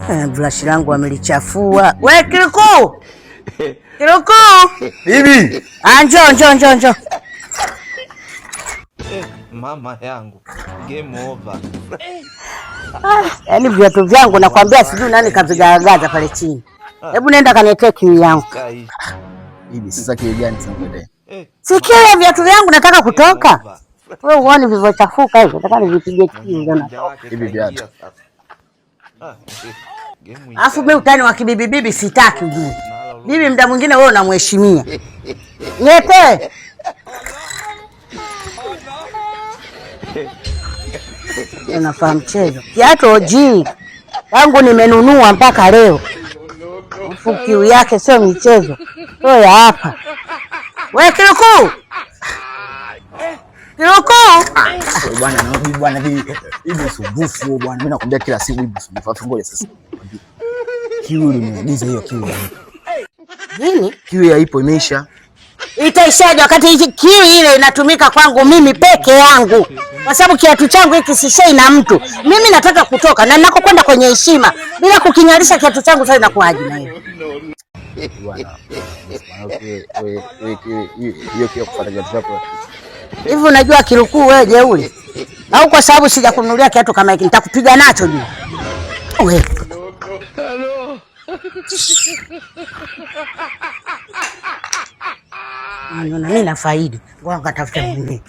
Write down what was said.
Brush langu amelichafua. We Kiruku! Kiruku! Bibi! Njoo. Mama yangu. Game over. Yaani viatu vyangu nakwambia sijui nani kavigagaza pale chini. Hebu nenda kaniletee kiwi yangu. Bibi, sasa kiwi gani tunakuletea? Sikia viatu vyangu nataka kutoka. Wewe uone vilivyochafuka hivyo, nataka nivipige kiwi jana. Hivi viatu. Alafu mimi utani wa kibibi sitaki ujue. Bibi mda mwingine wewe unamheshimia. Niete. Unafahamu mchezo. Kiatu oji. Tangu nimenunua mpaka leo. Kiwi yake sio michezo. Sio ya hapa. Wewe Kiruku! Kiruku! Bwana hivi usumbufu bwana. Mimi nakwambia kila siku hivi usumbufu. Afu ngoja sasa. Kiwi nimeagiza hiyo kiwi. Nini? Kiwi haipo imeisha. Itaishaje wakati hii kiwi ile inatumika kwangu mimi peke yangu? Kwa sababu kiatu changu hiki sishei na mtu. Mimi nataka kutoka na ninakokwenda kwenye heshima bila kukinyarisha kiatu changu sasa inakuaje na hiyo? Bwana. Hiyo kitu kufuata kiatu chako. Hivi unajua Kiruku wewe jeuri? Au kwa sababu sijakununulia kiatu kama hiki nitakupiga nacho juu. Wewe. Mimi na faidi. Ngoja ngatafuta mwingine.